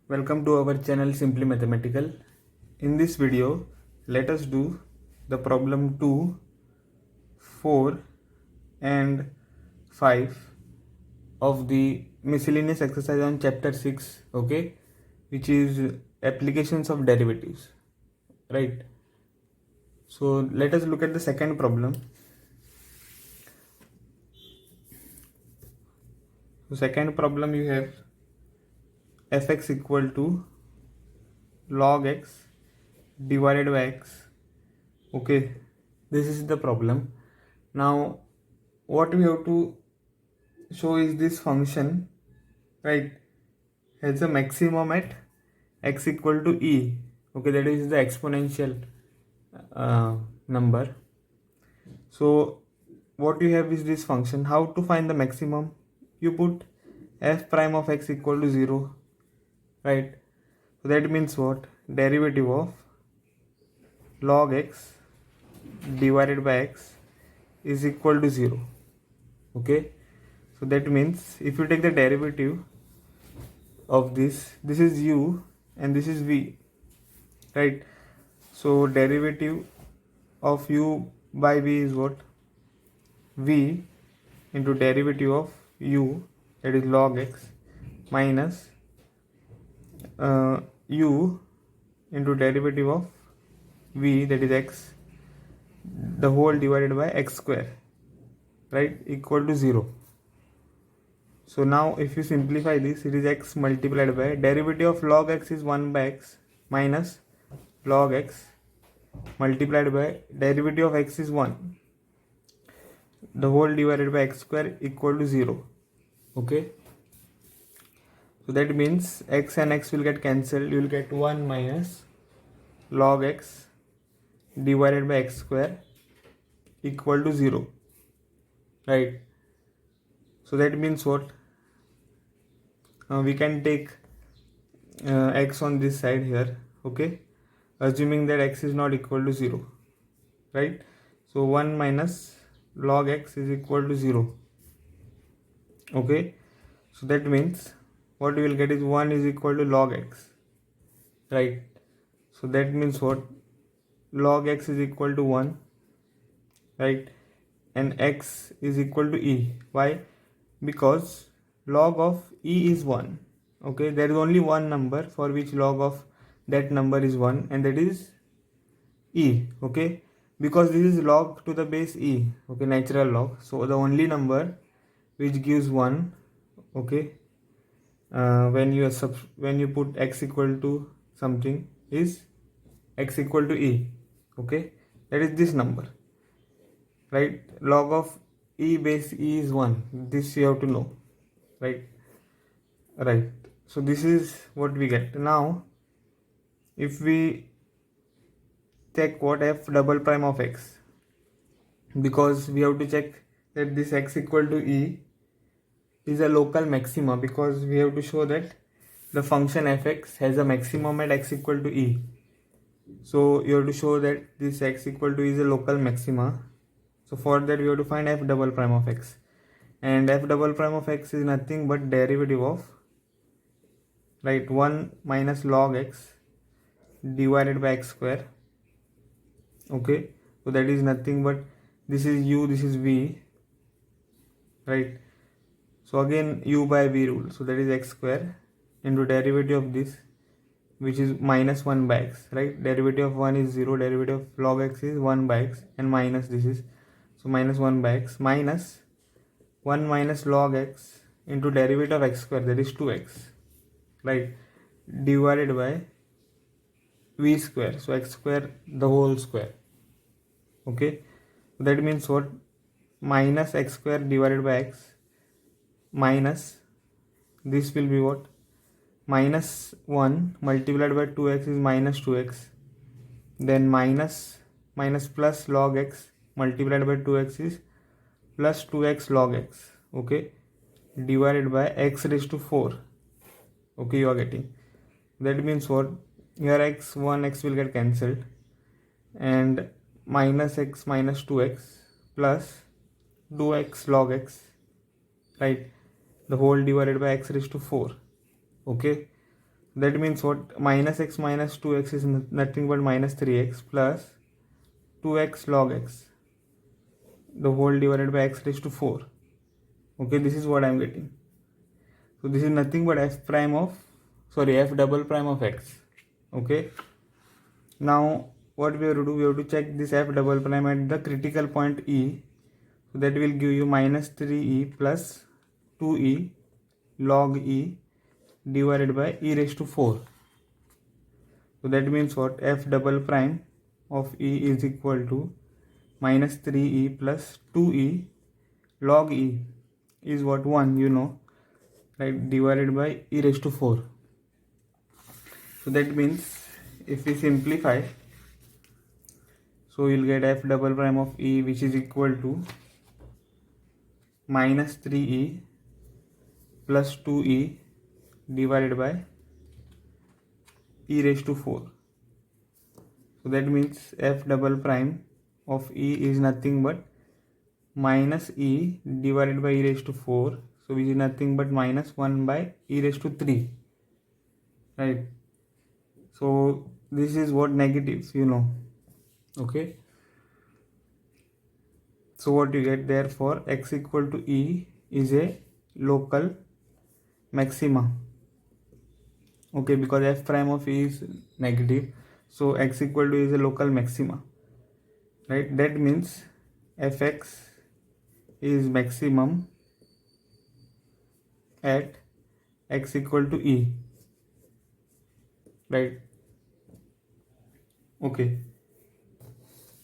Welcome to our channel Simply Mathematical. In this video, let us do the problem 2, 4 and 5 of the miscellaneous exercise on chapter 6, okay, which is applications of derivatives, right? So let us look at the second problem. So second problem, you have fx equal to log x divided by x. Okay, this is the problem. Now what we have to show is this function, right, has a maximum at x equal to e. Okay, that is the exponential number. So what you have is this function. How to find the maximum? You put f prime of x equal to 0, right? So that means what? Derivative of log x divided by x is equal to 0. Okay, so that means if you take the derivative of this is u and this is v, right? So derivative of u by v is what? V into derivative of u, that is log x, minus u into derivative of v, that is x, the whole divided by x square, right, equal to 0. So now if you simplify this, it is x multiplied by derivative of log x is 1 by x minus log x multiplied by derivative of x is 1, the whole divided by x square equal to 0. Okay, so that means x and x will get cancelled. You will get 1 minus log x divided by x square equal to 0, right? So that means what? We can take x on this side here, okay, assuming that x is not equal to 0, right? So 1 minus log x is equal to 0. Okay, so that means what we will get is 1 is equal to log x, right? So that means what? Log x is equal to 1, right? And x is equal to e. Why? Because log of e is 1. Okay, there is only one number for which log of that number is 1, and that is e. Okay, because this is log to the base e, okay, natural log. So the only number which gives 1, okay, when you put x equal to something is x equal to e. Okay, that is this number, right? Log of e base e is 1. This you have to know, right? So this is what we get. Now if we check what f double prime of x, because we have to check that this x equal to e is a local maxima, because we have to show that the function fx has a maximum at x equal to e. So you have to show that this x equal to is a local maxima. So for that we have to find f double prime of x, and f double prime of x is nothing but derivative of, right, 1 minus log x divided by x square. Okay, so that is nothing but this is u, this is v, right? So again u by v rule, so that is x square into derivative of this, which is minus 1 by x, right? Derivative of 1 is 0, derivative of log x is 1 by x, and minus this is, so minus 1 by x, minus 1 minus log x into derivative of x square, that is 2x, right, divided by v square, so x square the whole square. Okay, that means what? Minus x square divided by x minus this will be what? Minus 1 multiplied by 2x is minus 2x, then minus plus log x multiplied by 2x is plus 2x log x, okay, divided by x raised to 4. Okay, you are getting. That means what? Here x 1x will get cancelled, and minus x minus 2x plus 2x log x, right, the whole divided by x raised to 4. Okay, That means what? Minus x minus 2x is nothing but minus 3x plus 2x log x, the whole divided by x raised to 4. Okay, this is what I am getting. So this is nothing but f double prime of x. Okay, now what we have to do, we have to check this f double prime at the critical point E. So that will give you minus 3e plus 2e log e divided by e raised to 4. So that means what? F double prime of e is equal to minus 3e plus 2e log e is what? 1, you know, right, divided by e raised to 4. So that means if we simplify, so you'll get f double prime of e, which is equal to minus 3e plus 2e divided by e raised to 4. So that means f double prime of e is nothing but minus e divided by e raised to 4. So which is nothing but minus 1 by e raised to 3. Right. So this is what? Negatives, you know. Okay. So what you get, therefore x equal to e is a local maxima. Okay, because f prime of e is negative, so x equal to is a local maxima, right? That means fx is maximum at x equal to e, right? Okay,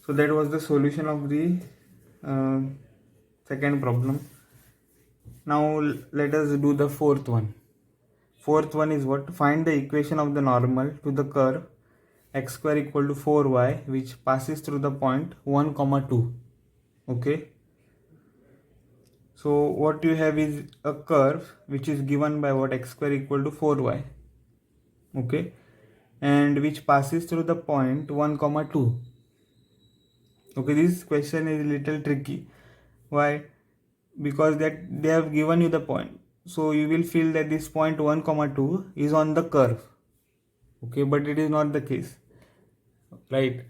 so that was the solution of the second problem. Now let us do the fourth one. Fourth one is what? Find the equation of the normal to the curve x square equal to 4y which passes through the point 1, 2. Okay. So what you have is a curve which is given by what? X square equal to 4y. Okay. And which passes through the point 1, 2. Okay, this question is a little tricky. Why? Because that they have given you the point. So you will feel that this point 1, 2 is on the curve. Okay, but it is not the case. Right?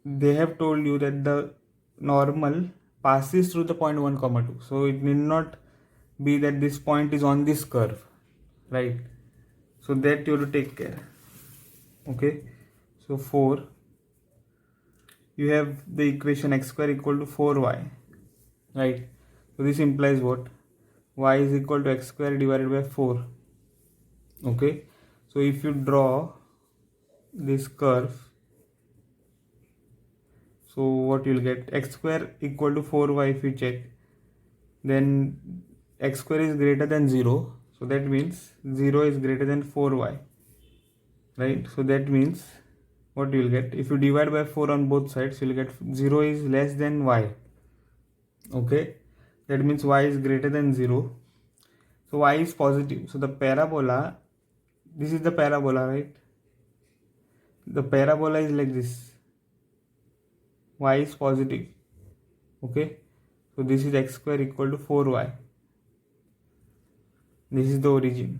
They have told you that the normal passes through the point 1, 2. So it need not be that this point is on this curve. Right? So that you have to take care. Okay. So 4. You have the equation x square equal to 4y. Right? So this implies what? Y is equal to x square divided by 4. Okay. So if you draw this curve, so what you'll get? X square equal to 4y. If you check, then x square is greater than 0. So that means 0 is greater than 4y. Right? So that means what you'll get? If you divide by 4 on both sides, you'll get 0 is less than y. Okay. That means y is greater than 0. So y is positive. So the parabola, this is the parabola, right? The parabola is like this. Y is positive. Okay. So this is x square equal to 4y. This is the origin.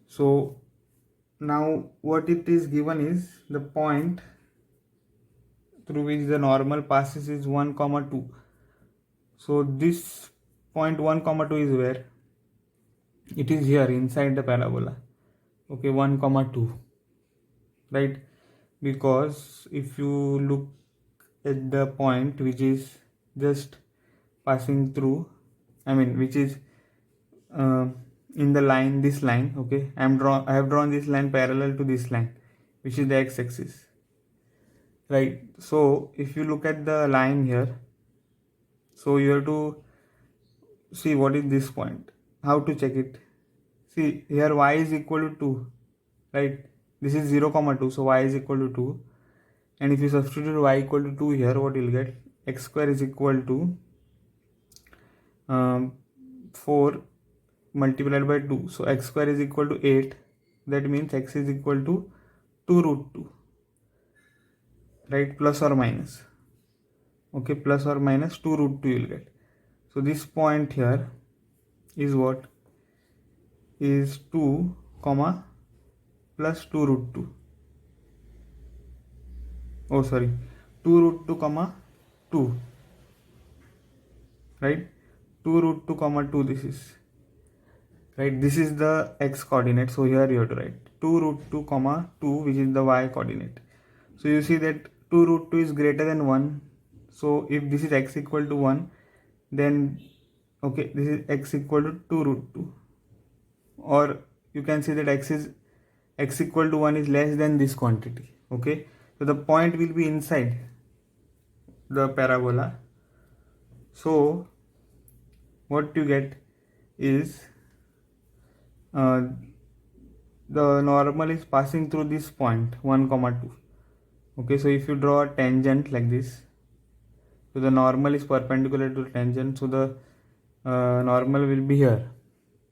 So now what it is given is the point through which the normal passes is 1, 2. So this point 1, 2 is where? It is here inside the parabola. Okay, 1, 2. Right? Because if you look at the point which is just passing through, which is in the line, this line. Okay, I have drawn this line parallel to this line, which is the x-axis. Right? So if you look at the line here, so you have to see what is this point. How to check it? See here, y is equal to 2. Right? This is 0, 2. So y is equal to 2. And if you substitute y equal to 2 here, what you'll get? X square is equal to 4 multiplied by 2. So x square is equal to 8. That means x is equal to 2 root 2. Right? Plus or minus. Okay, plus or minus 2 root 2 you'll get. So this point here is what? Is 2 comma plus 2 root 2. Oh sorry, 2 root 2 comma 2, right? 2 root 2 comma 2, this is right, this is the x coordinate. So here you have to write 2 root 2 comma 2, which is the y coordinate. So you see that 2 root 2 is greater than 1. So if this is x equal to 1, then okay, this is x equal to 2 root 2, or you can say that x equal to 1 is less than this quantity. Okay, so the point will be inside the parabola. So what you get is the normal is passing through this point 1 comma 2. Okay, so if you draw a tangent like this, so the normal is perpendicular to the tangent, so the normal will be here.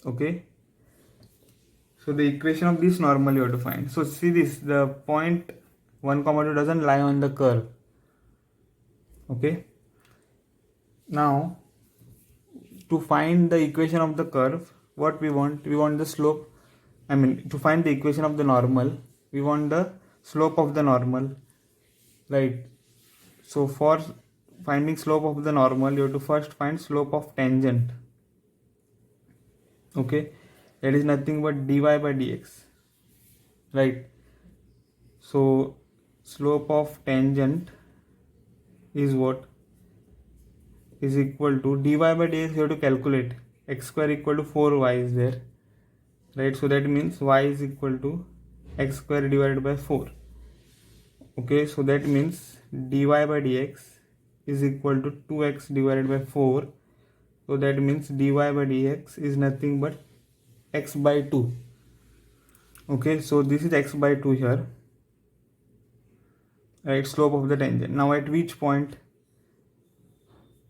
Okay, so the equation of this normal you have to find. So see this, the point 1 comma 2 doesn't lie on the curve. Okay, now to find the equation of the curve, what we want the slope, to find the equation of the normal, we want the slope of the normal, right? So for finding slope of the normal, you have to first find slope of tangent. Okay, that is nothing but dy by dx, right? So slope of tangent is what? Is equal to dy by dx. You have to calculate x square equal to 4y is there, right? So that means y is equal to x square divided by 4. Okay, so that means dy by dx is equal to 2x divided by 4. So that means dy by dx is nothing but x by 2. Okay, so this is x by 2 here, right? Slope of the tangent. Now at which point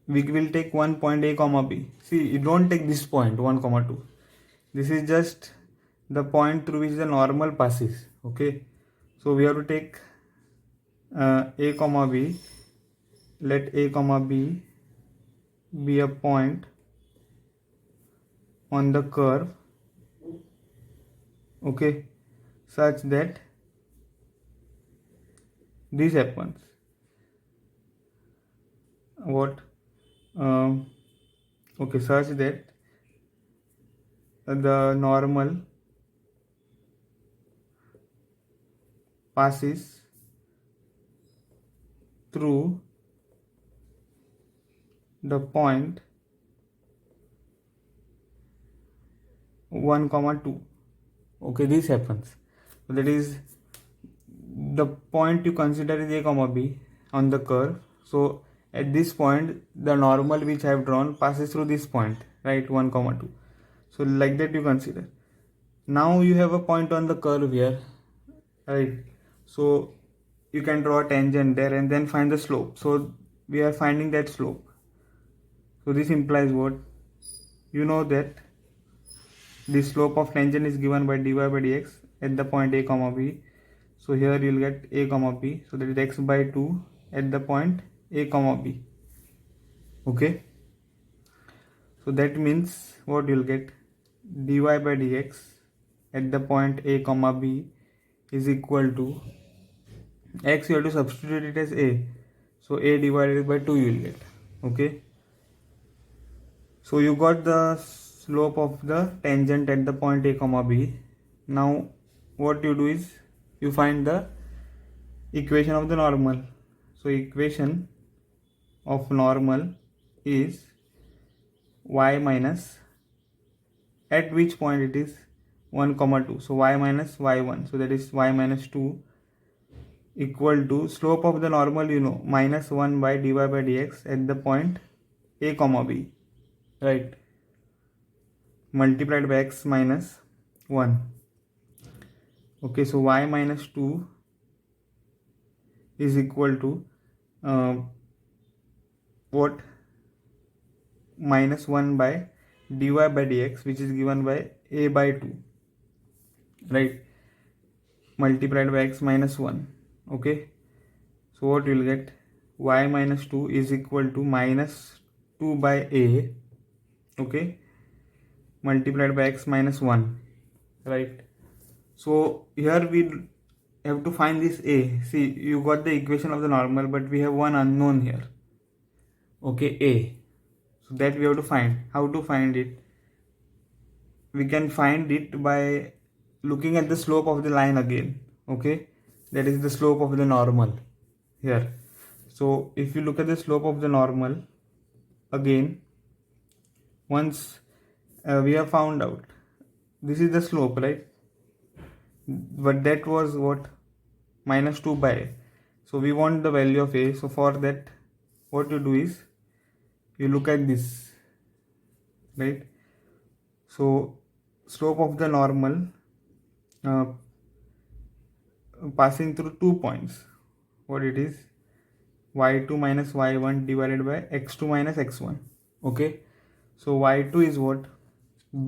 we will take one point a comma b. See, you don't take this point 1 comma 2. This is just the point through which the normal passes. Okay, so we have to take a comma b. Let a comma b be a point on the curve, okay, such that this happens. What? Okay, such that the normal passes through the point 1 comma 2. Okay, this happens. So that is the point you consider is a comma b on the curve. So at this point the normal which I have drawn passes through this point, right? 1 comma 2. So like that you consider. Now you have a point on the curve here, right? So you can draw a tangent there and then find the slope. So we are finding that slope. So this implies what? You know that the slope of tangent is given by dy by dx at the point a comma b. So here you will get a comma b. So that is x by 2 at the point a comma b. Okay. So that means what you will get? Dy by dx at the point a comma b is equal to x. You have to substitute it as a. So a divided by 2 you will get. Okay. So you got the slope of the tangent at the point a comma b. Now what you do is you find the equation of the normal. So equation of normal is y minus, at which point it is 1 comma 2. So y minus y1. So that is y minus 2 equal to slope of the normal, you know, minus 1 by dy by dx at the point a comma b, right, multiplied by x minus 1. Okay, so y minus 2 is equal to what? Minus 1 by dy by dx, which is given by a by 2, right, multiplied by x minus 1. Okay, so what you will get? Y minus 2 is equal to minus 2 by a, okay, multiplied by x minus 1, right? So here we have to find this a. See, you got the equation of the normal, but we have one unknown here. Okay, a. So that we have to find. How to find it? We can find it by looking at the slope of the line again. Okay, that is the slope of the normal here. So if you look at the slope of the normal again, once we have found out this is the slope, right? But that was what? Minus 2 by a. So we want the value of a. So for that, what you do is you look at this, right? So slope of the normal uh, passing through 2 points, what it is? y2 minus y1 divided by x2 minus x1. Okay, so y2 is what?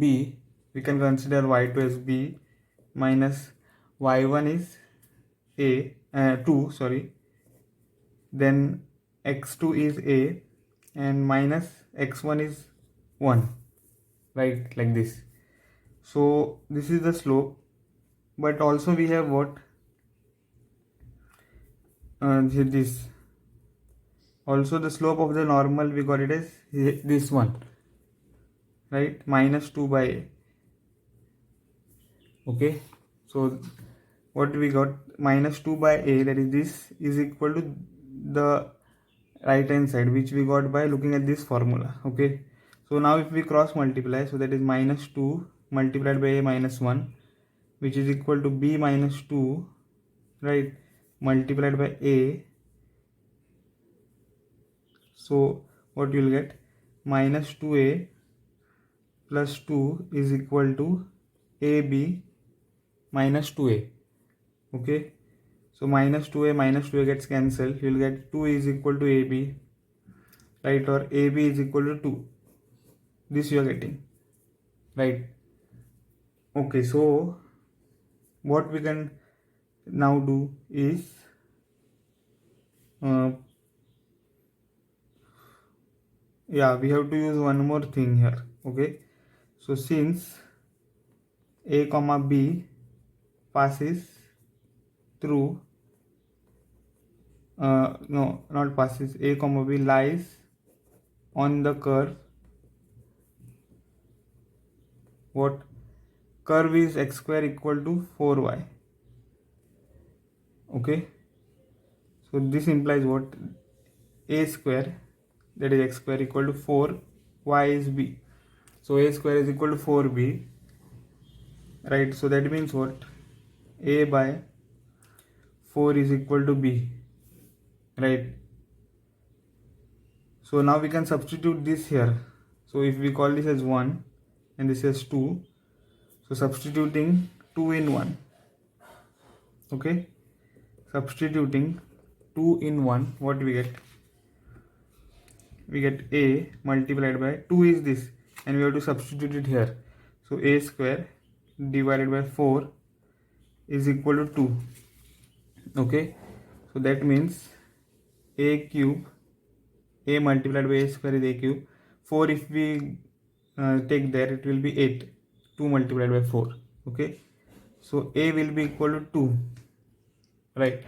B. We can consider y2 as b, minus y1 is a 2, sorry, then x2 is a, and minus x1 is 1, right? Like this. So this is the slope, but also we have what? This. Also the slope of the normal, we got it as this one, right? Minus 2 by a. Okay, so what we got? Minus 2 by a, that is this, is equal to the right hand side, which we got by looking at this formula. Okay, so now if we cross multiply, so that is minus 2 multiplied by a minus 1, which is equal to b minus 2, right, multiplied by a. So what you will get? Minus 2a plus 2 is equal to ab minus 2a. Okay, so minus 2a gets cancelled. You will get 2 is equal to ab, right, or ab is equal to 2. This you are getting, right? Okay, so what we can now do is yeah, we have to use one more thing here. Okay, so since a comma b passes through no, not passes, a comma b lies on the curve. What curve is x square equal to 4y. Okay, so this implies what? A square, that is x square, equal to 4, y is b. So a square is equal to 4b, right? So that means what? A by 4 is equal to b, right? So now we can substitute this here. So if we call this as 1 and this is 2, so substituting 2 in 1. Okay, substituting 2 in 1, what we get? We get a multiplied by 2 is this, and we have to substitute it here. So a square divided by 4 is equal to 2. Okay, so that means a cube, a multiplied by a square is a cube. 4 if we take there, it will be 8. 2 multiplied by 4. Okay, so a will be equal to 2, right?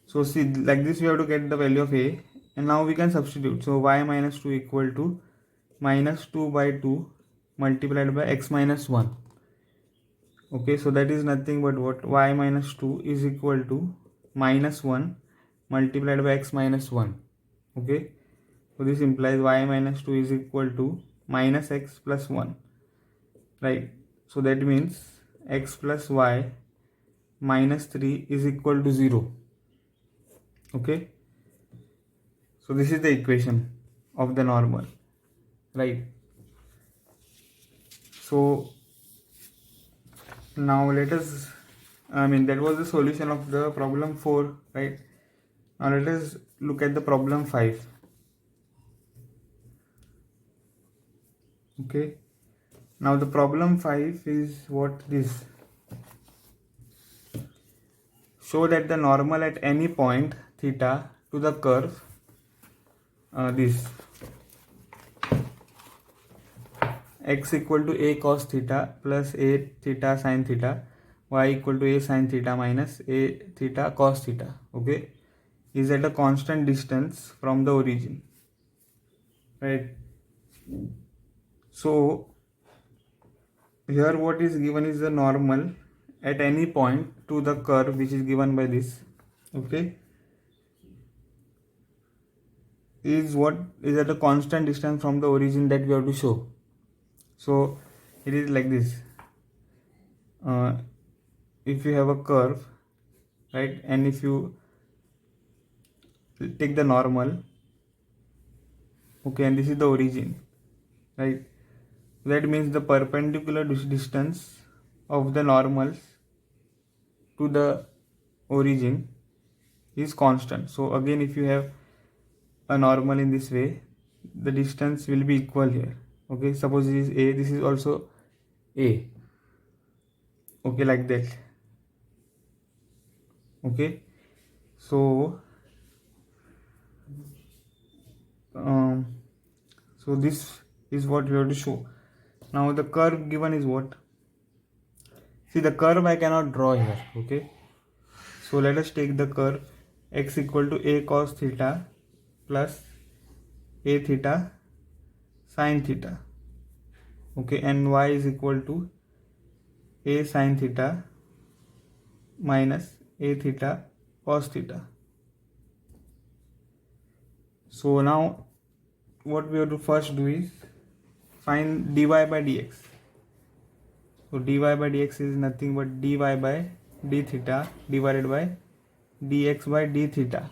So see, like this we have to get the value of a, and now we can substitute. So y minus 2 equal to minus 2 by 2 multiplied by x minus 1. Okay, so that is nothing but what? Y minus 2 is equal to minus 1 multiplied by x minus 1. Okay, so this implies y minus 2 is equal to minus x plus 1, right? So that means x plus y minus 3 is equal to 0. Okay, so this is the equation of the normal, right? So now let us, that was the solution of the problem 4, right? Now let us look at the problem 5. Okay, now the problem 5 is what? This: show that the normal at any point theta to the curve this x equal to a cos theta plus a theta sin theta y equal to a sin theta minus a theta cos theta, okay, is at a constant distance from the origin, right? So here what is given is the normal at any point to the curve which is given by this, okay, is what is at a constant distance from the origin that we have to show. So it is like this. If you have a curve, right, and if you take the normal, okay, and this is the origin, right, that means the perpendicular distance of the normals to the origin is constant. So again, if you have a normal in this way, the distance will be equal here, okay. Suppose this is a, this is also a, okay, like that, okay. So so this is what we have to show. Now the curve given is what? See, the curve I cannot draw here, okay. So let us take the curve x equal to a cos theta plus a theta sin theta, okay, and y is equal to a sin theta minus a theta cos theta. So now what we have to first do is find dy by dx. So dy by dx is nothing but dy by d theta divided by dx by d theta,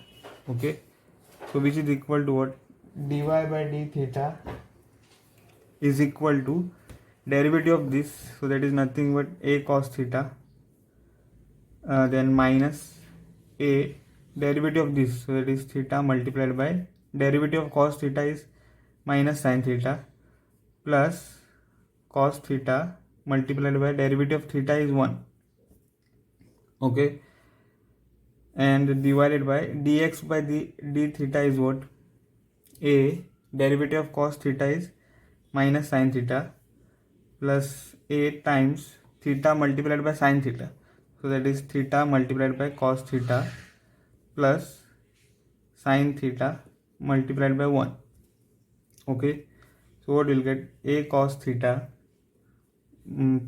okay. So which is equal to what? Dy by d theta is equal to derivative of this, so that is nothing but a cos theta, then minus a derivative of this, so that is theta multiplied by derivative of cos theta is minus sin theta plus cos theta multiplied by derivative of theta is 1, okay, and divided by dx by d theta is what? A derivative of cos theta is minus sin theta plus a times theta multiplied by sin theta, so that is theta multiplied by cos theta plus sin theta multiplied by 1, okay. So what we'll get? A cos theta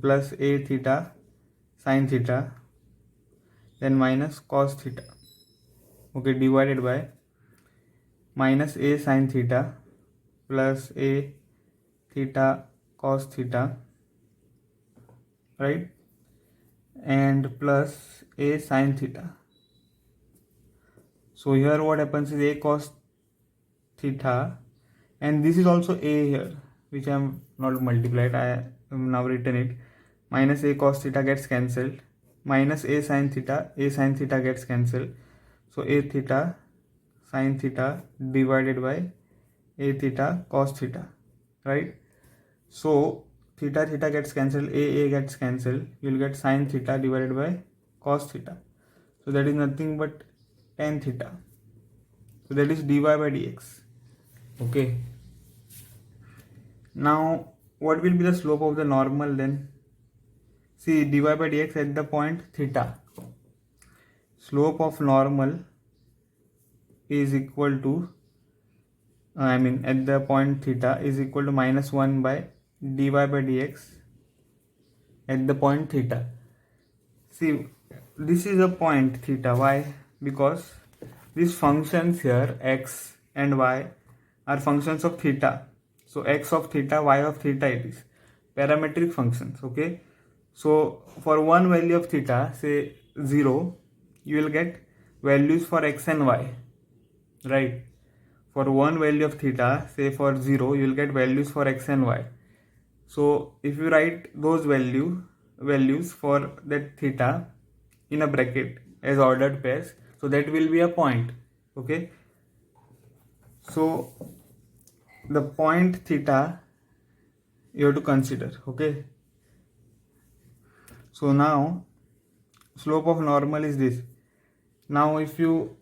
plus a theta sin theta, then minus cos theta, okay, divided by minus a sin theta plus a theta cos theta, right, and plus a sin theta. So here what happens is a cos theta, and this is also a here, which I am not multiplied, I am now written it, minus a cos theta gets cancelled, minus a sin theta gets cancelled, so a theta sin theta divided by a theta cos theta, right. So theta gets cancelled, a gets cancelled, you will get sin theta divided by cos theta, so that is nothing but tan theta, so that is dy by dx, okay. Now what will be the slope of the normal then? See, dy by dx at the point theta, slope of normal is equal to at the point theta is equal to minus 1 by dy by dx at the point theta. See, this is a point theta. Why? Because these functions here x and y are functions of theta. So x of theta, y of theta, it is parametric functions, okay. So for one value of theta, say 0, you will get values for x and y, right. For one value of theta, say for 0, you will get values for x and y. So if you write those values for that theta in a bracket as ordered pairs, so that will be a point, okay. So the point theta you have to consider, okay. So now slope of normal is this. Now if you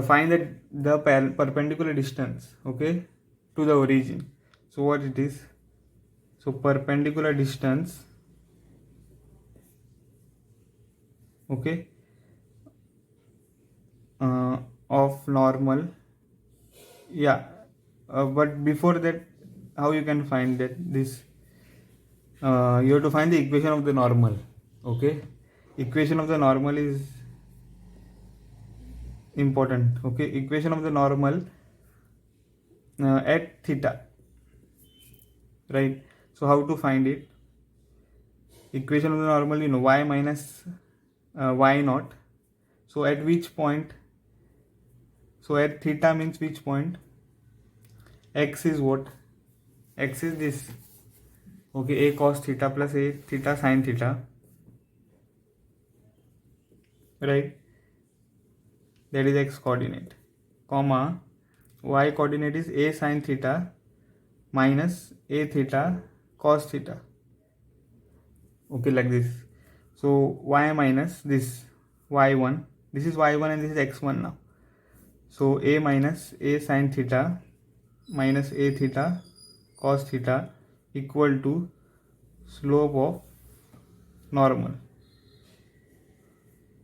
find that the perpendicular distance, okay, to the origin, so what it is? So perpendicular distance okay, of normal. Yeah, but before that, how you can find that this, you have to find the equation of the normal. Okay, equation of the normal is important. Okay, equation of the normal at theta, right? So how to find it? Equation of the normal, y minus y naught. So at which point, so at theta means which point? X is what? X is this, okay, a cos theta plus a theta sin theta, right? That is x coordinate, comma y coordinate is a sin theta minus a theta cos theta, okay, like this. So y minus this y1, this is y1 and this is x1 now. So a minus a sin theta minus a theta cos theta equal to slope of normal,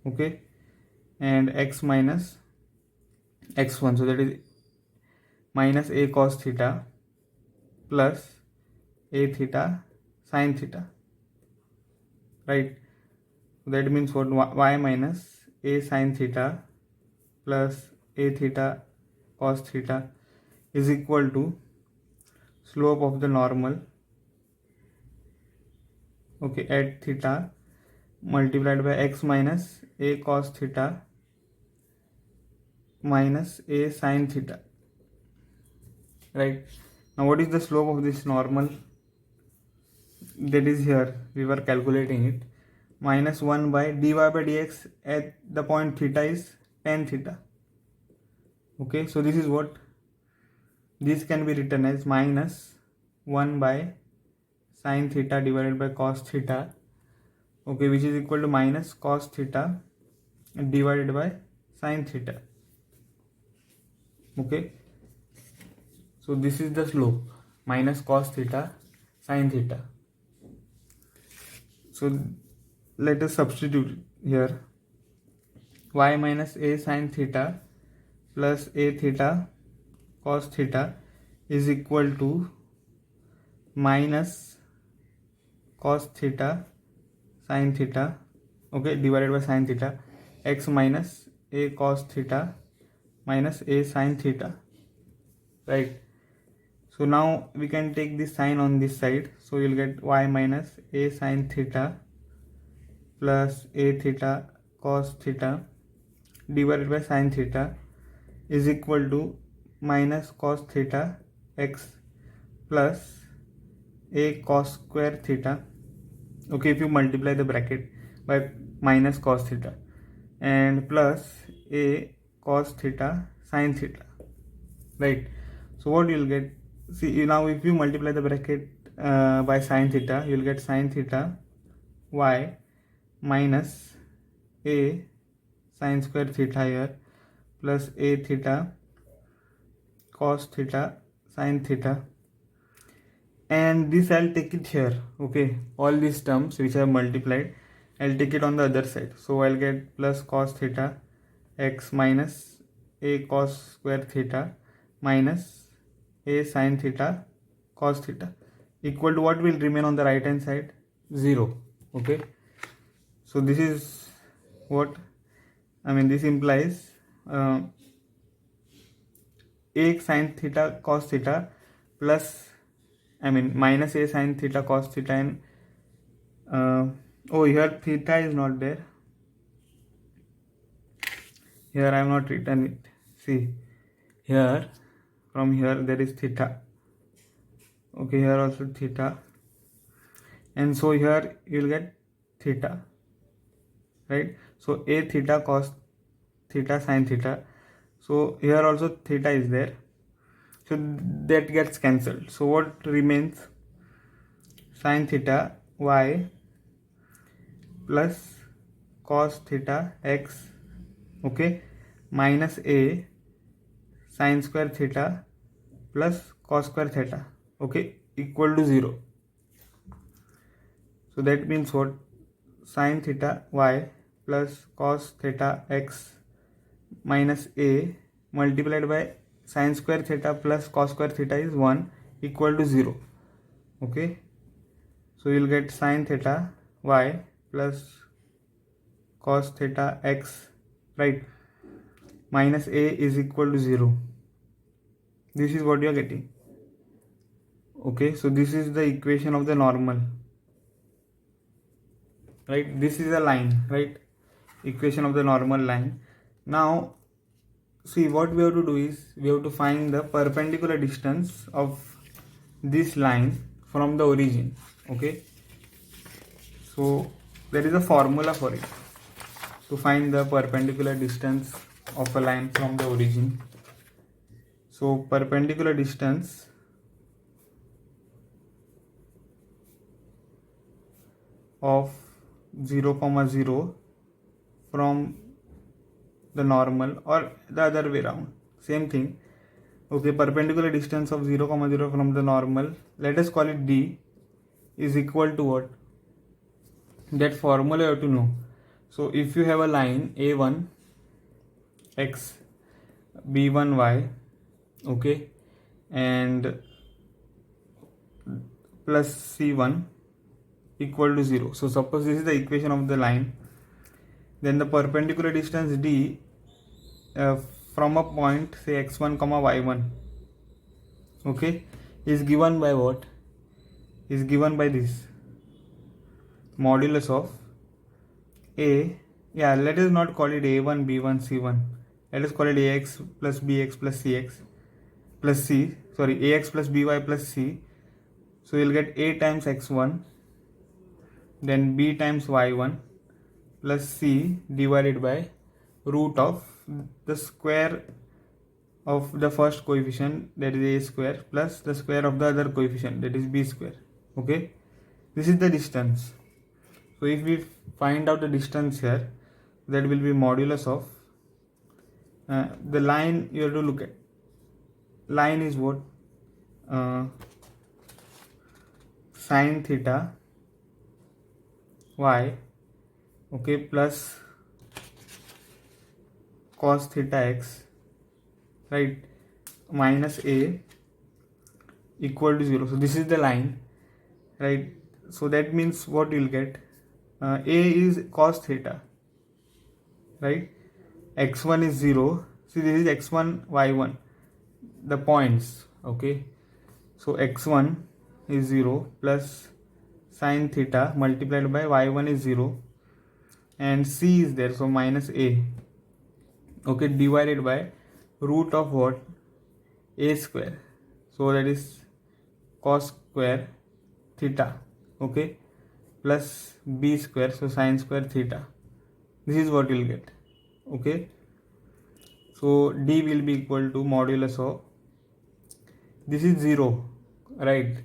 okay, and x minus x1, so that is minus a cos theta plus a theta sin theta, right? That means what? Y minus a sin theta plus a theta cos theta is equal to slope of the normal, okay, at theta multiplied by x minus a cos theta minus a sin theta, right? Now what is the slope of this normal? That is here we were calculating it, minus 1 by dy by dx at the point theta is tan theta, okay. So this is what, this can be written as minus 1 by sin theta divided by cos theta, okay, which is equal to minus cos theta divided by sin theta, okay. So this is the slope, minus cos theta sin theta. So let us substitute here, y minus a sin theta plus a theta cos theta is equal to minus cos theta sin theta, okay, divided by sin theta, x minus a cos theta minus a sin theta, right? So now we can take this sign on this side, so you'll get y minus a sin theta plus a theta cos theta divided by sin theta is equal to minus cos theta x plus a cos square theta, okay, if you multiply the bracket by minus cos theta, and plus a cos theta sin theta, right? So what you'll get, see now if you multiply the bracket by sin theta, you'll get sin theta y minus a sin square theta here plus a theta cos theta sin theta, and this I'll take it here, okay, all these terms which I have multiplied I'll take it on the other side. So I'll get plus cos theta x minus a cos square theta minus a sin theta cos theta equal to what will remain on the right hand side? 0, okay. So this is what I mean, this implies a sin theta cos theta plus, I mean, minus a sin theta cos theta, and oh, here theta is not there, here I am not written it, see here, from here there is theta, okay, here also theta, and so here you will get theta, right? So a theta cos theta sin theta, so here also theta is there, so that gets cancelled. So what remains? Sin theta y plus cos theta x, okay, minus a sin square theta plus cos square theta, okay, equal to 0. So that means what? Sin theta y plus cos theta x minus a multiplied by sin square theta plus cos square theta is 1 equal to 0. Okay, so you'll get sin theta y plus cos theta x, right, minus a is equal to 0. This is what you are getting. Okay, so this is the equation of the normal, right? This is a line, right? Equation of the normal line. Now see, what we have to do is we have to find the perpendicular distance of this line from the origin. Okay, so there is a formula for it to find the perpendicular distance of a line from the origin. So perpendicular distance of 0, 0 from the normal, or the other way around, same thing. Okay, perpendicular distance of 0, 0 from the normal, let us call it d, is equal to what? That formula you have to know. So if you have a line a1 x, b1 y, okay, and plus c1 equal to 0. So suppose this is the equation of the line, then the perpendicular distance d from a point say x1 comma y1, okay, is given by what? Is given by this modulus of a, yeah, let us not call it a1 b1 c1, let us call it ax plus bx plus cx plus c, sorry, ax plus by plus c. So you'll get a times x1, then b times y1 plus c divided by root of the square of the first coefficient, that is a square, plus the square of the other coefficient, that is b square. Okay, this is the distance. So if we find out the distance here, that will be modulus of the line you have to look at. Line is what? Sin theta y, okay, plus cos theta x, right, minus a equal to 0. So this is the line, right? So that means what you'll get, a is cos theta, right, x1 is 0. See, this is x1 y1, the points. Okay, so x1 is 0 plus sin theta multiplied by y1 is 0 and c is there, so minus a, okay, divided by root of what? A square, so that is cos square theta, okay, plus b square, so sin square theta. This is what you'll get. Okay, so d will be equal to modulus of, this is 0, right,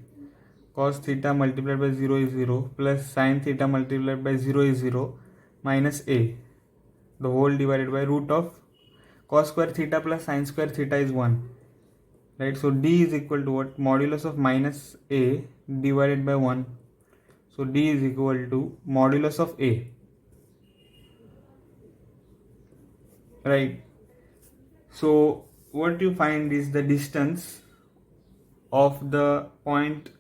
cos theta multiplied by 0 is 0 plus sin theta multiplied by 0 is 0 minus a, the whole divided by root of cos square theta plus sin square theta is 1, right? So d is equal to what? Modulus of minus a divided by 1. So d is equal to modulus of a, right? So what you find is the distance of the point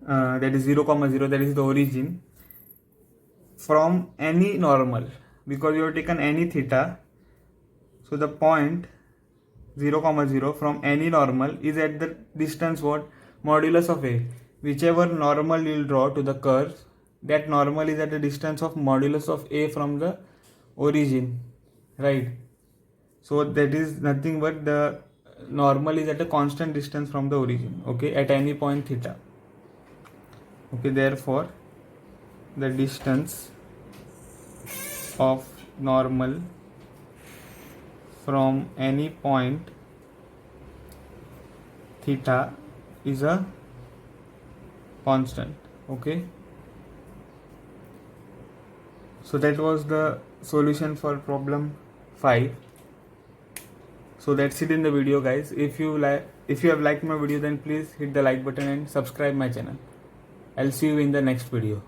that is 0, 0, that is the origin, from any normal, because you have taken any theta. So the point 0, 0 from any normal is at the distance what? Modulus of a. Whichever normal you will draw to the curve, that normal is at the distance of modulus of a from the origin, right? So that is nothing but the normal is at a constant distance from the origin, okay, at any point theta. Okay, therefore the distance of normal from any point theta is a constant. Okay, so that was the solution for problem 5. So that's it in the video, guys. If you have liked my video, then please hit the like button and subscribe my channel. I'll see you in the next video.